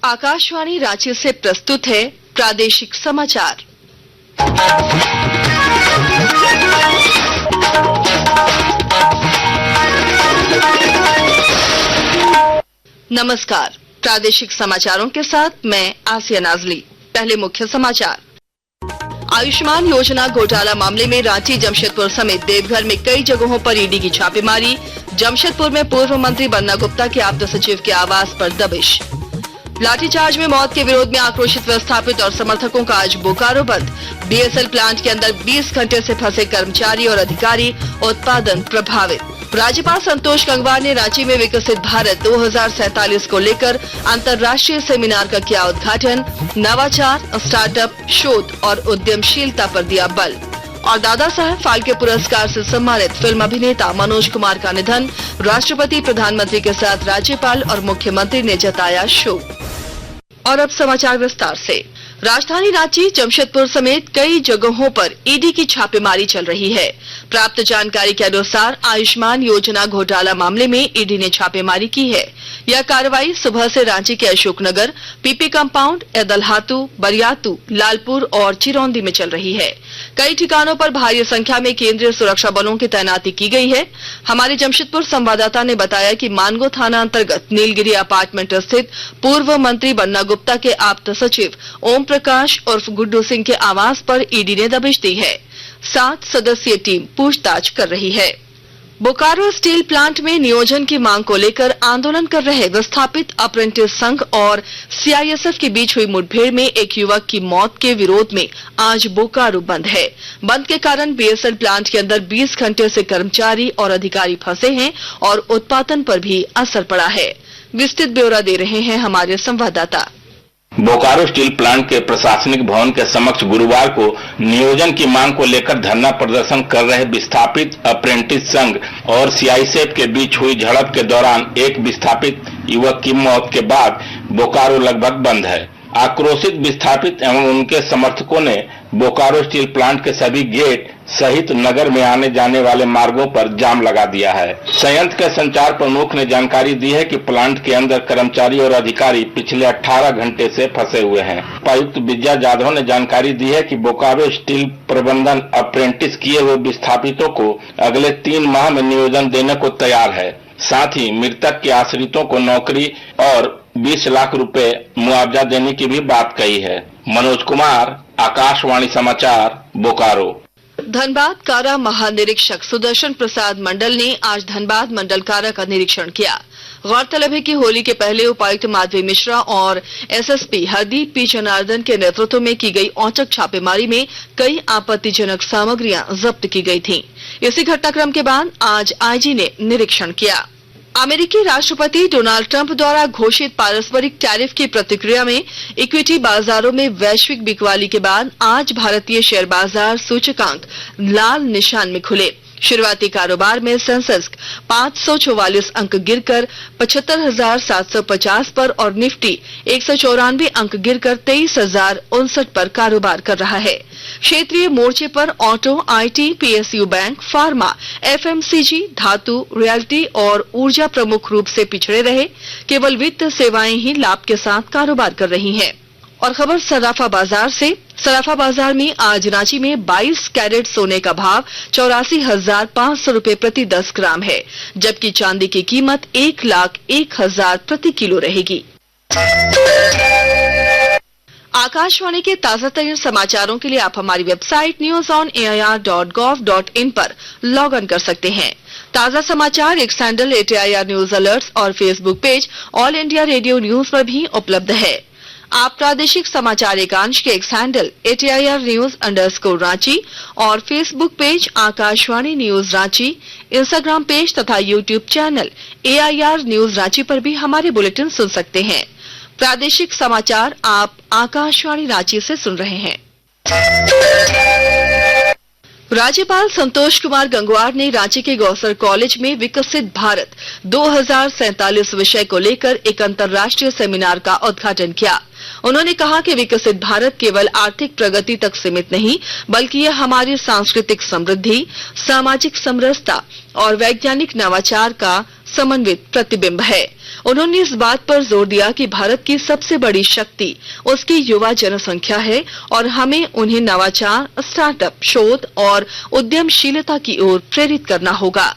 आकाशवाणी रांची से प्रस्तुत है प्रादेशिक समाचार। नमस्कार, प्रादेशिक समाचारों के साथ मैं आसिया नाजली। पहले मुख्य समाचार। आयुष्मान योजना घोटाला मामले में रांची, जमशेदपुर समेत देवघर में कई जगहों पर ईडी की छापेमारी। जमशेदपुर में पूर्व मंत्री बन्ना गुप्ता के आप्त सचिव के आवास पर दबिश। लाठीचार्ज में मौत के विरोध में आक्रोशित विस्थापित और समर्थकों का आज बोकारो बंद। बीएसएल प्लांट के अंदर 20 घंटे से फंसे कर्मचारी और अधिकारी, उत्पादन प्रभावित। राज्यपाल संतोष गंगवार ने रांची में विकसित भारत 2047 को लेकर अंतर्राष्ट्रीय सेमिनार का किया उद्घाटन। नवाचार, स्टार्टअप, शोध और उद्यमशीलता पर दिया बल। और दादा साहब फाल्के पुरस्कार से सम्मानित फिल्म अभिनेता मनोज कुमार का निधन। राष्ट्रपति, प्रधानमंत्री के साथ राज्यपाल और मुख्यमंत्री ने जताया शोक। और अब समाचार विस्तार से। राजधानी रांची, जमशेदपुर समेत कई जगहों पर ईडी की छापेमारी चल रही है। प्राप्त जानकारी के अनुसार आयुष्मान योजना घोटाला मामले में ईडी ने छापेमारी की है। यह कार्रवाई सुबह से रांची के अशोकनगर, पीपी कंपाउंड, एदलहातू, बरियातू, लालपुर और चिरौंदी में चल रही है। कई ठिकानों पर भारी संख्या में केंद्रीय सुरक्षा बलों की तैनाती की गई है। हमारे जमशेदपुर संवाददाता ने बताया कि मानगो थाना अंतर्गत नीलगिरी अपार्टमेंट स्थित पूर्व मंत्री बन्ना गुप्ता के आप्त सचिव ओम प्रकाश उर्फ गुड्डू सिंह के आवास पर ईडी ने दबिश दी है। 7 सदस्यीय टीम पूछताछ कर रही है। बोकारो स्टील प्लांट में नियोजन की मांग को लेकर आंदोलन कर रहे विस्थापित अप्रेंटिस संघ और सीआईएसएफ के बीच हुई मुठभेड़ में एक युवक की मौत के विरोध में आज बोकारो बंद है। बंद के कारण बीएसएल प्लांट के अंदर 20 घंटे से कर्मचारी और अधिकारी फंसे हैं और उत्पादन पर भी असर पड़ा है। विस्तृत ब्यौरा दे रहे हैं हमारे संवाददाता। बोकारो स्टील प्लांट के प्रशासनिक भवन के समक्ष गुरुवार को नियोजन की मांग को लेकर धरना प्रदर्शन कर रहे विस्थापित अप्रेंटिस संघ और सीआईएसएफ के बीच हुई झड़प के दौरान एक विस्थापित युवक की मौत के बाद बोकारो लगभग बंद है। आक्रोशित विस्थापित एवं उनके समर्थकों ने बोकारो स्टील प्लांट के सभी गेट सहित नगर में आने जाने वाले मार्गों पर जाम लगा दिया है। संयंत्र के संचार प्रमुख ने जानकारी दी है कि प्लांट के अंदर कर्मचारी और अधिकारी पिछले 18 घंटे से फंसे हुए हैं। उपायुक्त विजया जाधव ने जानकारी दी है कि बोकारो स्टील प्रबंधन अप्रेंटिस किए हुए विस्थापितों को अगले 3 माह में नियोजन देने को तैयार है। साथ ही मृतक के आश्रितों को नौकरी और 20 लाख रुपए मुआवजा देने की भी बात कही है। मनोज कुमार, आकाशवाणी समाचार, बोकारो। धनबाद कारा महानिरीक्षक सुदर्शन प्रसाद मंडल ने आज धनबाद मंडल कारा का निरीक्षण किया। गौरतलब है कि होली के पहले उपायुक्त माधवी मिश्रा और एसएसपी हरदीप पी जनार्दन के नेतृत्व में की गई औचक छापेमारी में कई आपत्तिजनक सामग्रियां जब्त की गई थीं। इसी घटनाक्रम के बाद आज आईजी ने निरीक्षण किया। अमेरिकी राष्ट्रपति डोनाल्ड ट्रंप द्वारा घोषित पारस्परिक टैरिफ की प्रतिक्रिया में इक्विटी बाजारों में वैश्विक बिकवाली के बाद आज भारतीय शेयर बाजार सूचकांक लाल निशान में खुले। शुरुआती कारोबार में सेंसेक्स 544 अंक गिरकर 75,750 पर और निफ्टी 194 अंक गिरकर 23,059 पर कारोबार कर रहा है। क्षेत्रीय मोर्चे पर auto, IT, PSU bank, pharma, FMCG, धातु, रियल्टी और ऊर्जा प्रमुख रूप से पिछड़े रहे। केवल वित्त सेवाएं ही लाभ के साथ कारोबार कर रही हैं। और खबर सराफा बाजार से। सराफा बाजार में आज रांची में 22 कैरेट सोने का भाव 84,500 रुपए प्रति 10 ग्राम है, जबकि चांदी की कीमत 1,01,000 प्रति किलो रहेगी। आकाशवाणी के ताजा तरीन समाचारों के लिए आप हमारी वेबसाइट newsonair.gov.in पर लॉग इन कर सकते हैं। ताजा समाचार X handle @AIR news alerts और Facebook page All India Radio News पर भी उपलब्ध है। आप प्रादेशिक समाचार एकांश के एक्स हैंडल @AIR न्यूज_रांची और Facebook page Akashvani news Ranchi, Instagram page तथा YouTube channel AIR news Ranchi पर भी हमारे बुलेटिन सुन सकते हैं। प्रादेशिक समाचार आप आकाशवाणी रांची से सुन रहे हैं। राज्यपाल संतोष कुमार गंगवार ने रांची के गौसर कॉलेज में विकसित भारत 2047 विषय को लेकर एक अंतर्राष्ट्रीय सेमिनार का उद्घाटन किया। उन्होंने कहा कि विकसित भारत केवल आर्थिक प्रगति तक सीमित नहीं, बल्कि यह हमारी सांस्कृतिक समृद्धि, सामाजिक समरसता और वैज्ञानिक नवाचार का समन्वित प्रतिबिंब है। उन्होंने इस बात पर जोर दिया कि भारत की सबसे बड़ी शक्ति उसकी युवा जनसंख्या है और हमें उन्हें नवाचार, स्टार्टअप, शोध और उद्यमशीलता की ओर प्रेरित करना होगा।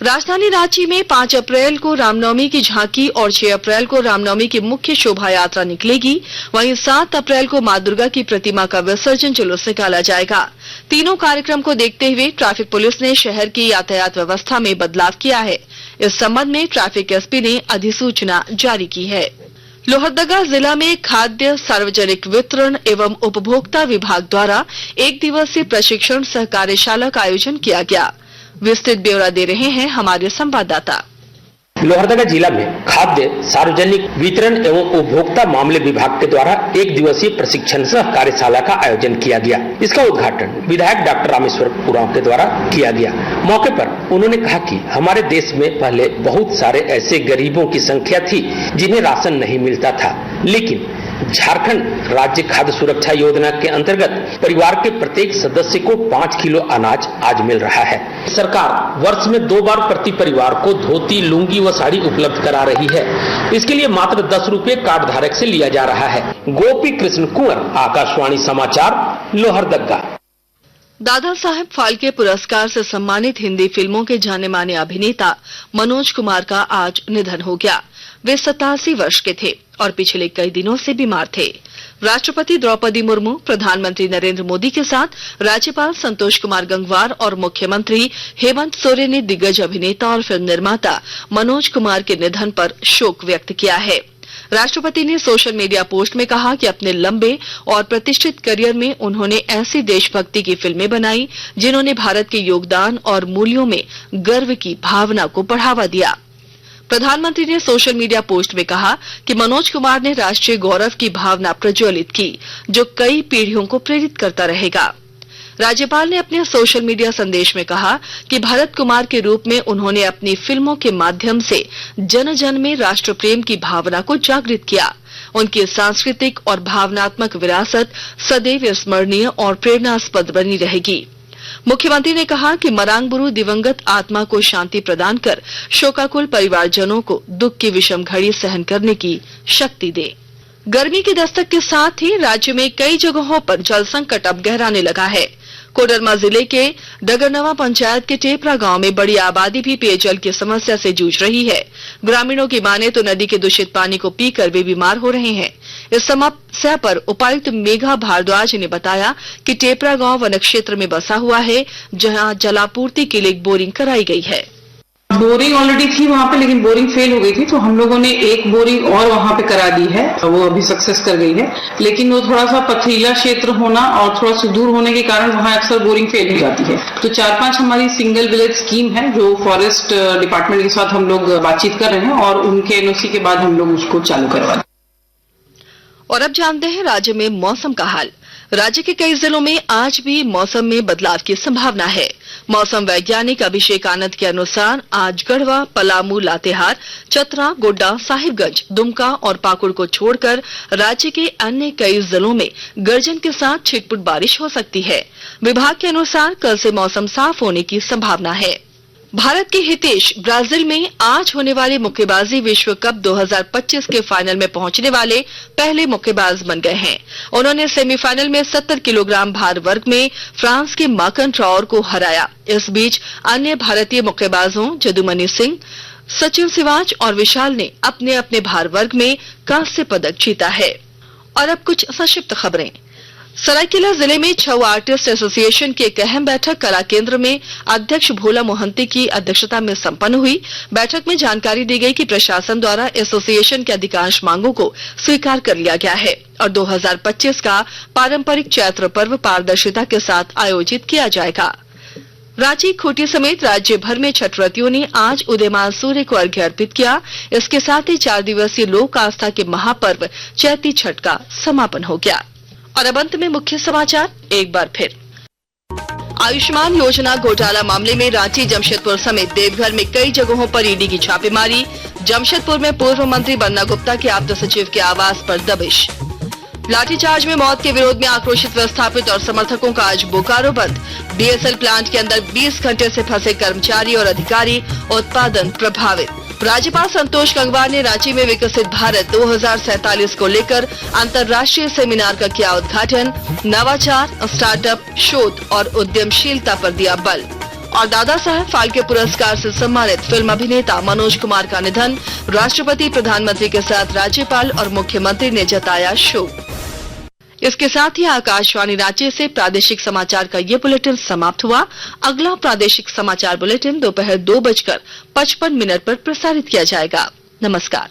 राजधानी रांची में 5 अप्रैल को रामनवमी की झांकी और 6 अप्रैल को रामनवमी की मुख्य शोभा यात्रा निकलेगी। वहीं 7 अप्रैल को मां दुर्गा की प्रतिमा का विसर्जन जुलूस निकाला जाएगा। तीनों कार्यक्रम को देखते हुए ट्रैफिक पुलिस ने शहर की यातायात व्यवस्था में बदलाव किया है। इस संबंध में ट्रैफिक एसपी ने अधिसूचना जारी की है। लोहरदगा जिला में खाद्य सार्वजनिक वितरण एवं उपभोक्ता विभाग द्वारा 1 दिवसीय प्रशिक्षण सह कार्यशाला का आयोजन किया गया। विस्तृत ब्यौरा दे रहे हैं हमारे संवाददाता। लोहरदगा जिला में खाद्य सार्वजनिक वितरण एवं उपभोक्ता मामले विभाग के द्वारा 1 दिवसीय प्रशिक्षण सह कार्यशाला का आयोजन किया गया। इसका उद्घाटन विधायक डॉक्टर रामेश्वर उरांव के द्वारा किया गया। मौके पर उन्होंने कहा कि हमारे देश में पहले बहुत सारे ऐसे गरीबों की संख्या थी जिन्हें राशन नहीं मिलता था, लेकिन झारखंड राज्य खाद्य सुरक्षा योजना के अंतर्गत परिवार के प्रत्येक सदस्य को 5 किलो अनाज आज मिल रहा है। सरकार वर्ष में 2 बार प्रति परिवार को धोती, लुंगी व साड़ी उपलब्ध करा रही है। इसके लिए मात्र 10 रुपए कार्ड धारक से लिया जा रहा है। गोपी कृष्ण कुंवर, आकाशवाणी समाचार, लोहरदगा। दादा साहेब फाल्के पुरस्कार से सम्मानित हिंदी फिल्मों के जाने माने अभिनेता मनोज कुमार का आज निधन हो गया। वे 87 वर्ष के थे और पिछले कई दिनों से बीमार थे। राष्ट्रपति द्रौपदी मुर्मू, प्रधानमंत्री नरेंद्र मोदी के साथ राज्यपाल संतोष कुमार गंगवार और मुख्यमंत्री हेमंत सोरेन ने दिग्गज अभिनेता और फिल्म निर्माता मनोज कुमार के निधन पर शोक व्यक्त किया है। राष्ट्रपति ने सोशल मीडिया पोस्ट में कहा कि अपने लंबे और प्रतिष्ठित करियर में उन्होंने ऐसी देशभक्ति की फिल्में बनाई जिन्होंने भारत के योगदान और मूल्यों में गर्व की भावना को बढ़ावा दिया। प्रधानमंत्री ने सोशल मीडिया पोस्ट में कहा कि मनोज कुमार ने राष्ट्रीय गौरव की भावना प्रज्वलित की, जो कई पीढ़ियों को प्रेरित करता रहेगा। राज्यपाल ने अपने सोशल मीडिया संदेश में कहा कि भरत कुमार के रूप में उन्होंने अपनी फिल्मों के माध्यम से जन जन में राष्ट्र प्रेम की भावना को जागृत किया। उनकी सांस्कृतिक और भावनात्मक विरासत सदैव स्मरणीय और प्रेरणास्पद बनी रहेगी। मुख्यमंत्री ने कहा कि मरांगबुरु दिवंगत आत्मा को शांति प्रदान कर शोकाकुल परिवारजनों को दुख की विषम घड़ी सहन करने की शक्ति दे। गर्मी की दस्तक के साथ ही राज्य में कई जगहों पर जल संकट अब गहराने लगा है। कोडरमा जिले के डगरनवा पंचायत के टेपरा गांव में बड़ी आबादी भी पेयजल की समस्या से जूझ रही है। ग्रामीणों की माने तो नदी के दूषित पानी को पीकर वे बीमार हो रहे हैं। इस समस्या पर उपायुक्त मेघा भारद्वाज ने बताया कि टेपरा गांव वन क्षेत्र में बसा हुआ है, जहां जलापूर्ति के लिए बोरिंग कराई गई है। बोरिंग ऑलरेडी थी वहां पे, लेकिन बोरिंग फेल हो गई थी, तो हम लोगों ने एक बोरिंग और वहां पे करा दी है। वो अभी सक्सेस कर गई है, लेकिन वो थोड़ा सा पथरीला क्षेत्र होना और थोड़ा सा दूर होने के कारण वहां अक्सर बोरिंग फेल हो जाती है। तो 4-5 हमारी सिंगल विलेज स्कीम है जो फॉरेस्ट डिपार्टमेंट के साथ हम लोग बातचीत कर रहे हैं और उनके एनओसी के बाद हम लोग उसको चालू करवा दें। और अब जानते हैं राज्य में मौसम का हाल। राज्य के कई जिलों में आज भी मौसम में बदलाव की संभावना है। मौसम वैज्ञानिक अभिषेक आनंद के अनुसार आज गढ़वा, पलामू, लातेहार, चतरा, गोड्डा, साहिबगंज, दुमका और पाकुड़ को छोड़कर राज्य के अन्य कई जिलों में गर्जन के साथ छिटपुट बारिश हो सकती है। विभाग के अनुसार कल से मौसम साफ होने की संभावना है। भारत के हितेश ब्राजील में आज होने वाले मुक्केबाजी विश्व कप 2025 के फाइनल में पहुंचने वाले पहले मुक्केबाज बन गए हैं। उन्होंने सेमीफाइनल में 70 किलोग्राम भार वर्ग में फ्रांस के माकन ट्रॉर को हराया। इस बीच अन्य भारतीय मुक्केबाजों जदुमणि सिंह, सचिन सिवाच और विशाल ने अपने अपने भार वर्ग में कांस्य पदक जीता है। और अब कुछ संक्षिप्त खबरें। सरायकेला जिले में छऊ आर्टिस्ट एसोसिएशन की एक अहम बैठक कला केंद्र में अध्यक्ष भोला मोहंती की अध्यक्षता में संपन्न हुई। बैठक में जानकारी दी गई कि प्रशासन द्वारा एसोसिएशन की अधिकांश मांगों को स्वीकार कर लिया गया है और 2025 का पारंपरिक चैत्र पर्व पारदर्शिता के साथ आयोजित किया जाएगा। रांची, खूंटी समेत राज्य भर में छठ व्रतियों ने आज उदयमान सूर्य को अर्घ्य अर्पित किया। इसके साथ ही 4 दिवसीय लोक आस्था के महापर्व चैती छठ का समापन हो गया। और अब अंत में मुख्य समाचार एक बार फिर। आयुष्मान योजना घोटाला मामले में रांची, जमशेदपुर समेत देवघर में कई जगहों पर ईडी की छापेमारी। जमशेदपुर में पूर्व मंत्री बन्ना गुप्ता के आप्त सचिव के आवास पर दबिश। लाठीचार्ज में मौत के विरोध में आक्रोशित विस्थापित और समर्थकों का आज बोकारो बंद। डीएसएल प्लांट के अंदर 20 घंटे से फंसे कर्मचारी और अधिकारी, उत्पादन प्रभावित। राज्यपाल संतोष गंगवार ने रांची में विकसित भारत 2047 को लेकर अंतर्राष्ट्रीय सेमिनार का किया उद्घाटन। नवाचार, स्टार्टअप, शोध और उद्यमशीलता पर दिया बल। और दादा साहब फाल्के पुरस्कार से सम्मानित फिल्म अभिनेता मनोज कुमार का निधन। राष्ट्रपति, प्रधानमंत्री के साथ राज्यपाल और मुख्यमंत्री ने जताया शोक। इसके साथ ही आकाशवाणी रांची से प्रादेशिक समाचार का ये बुलेटिन समाप्त हुआ। अगला प्रादेशिक समाचार बुलेटिन दोपहर 2:55 पर प्रसारित किया जाएगा। नमस्कार।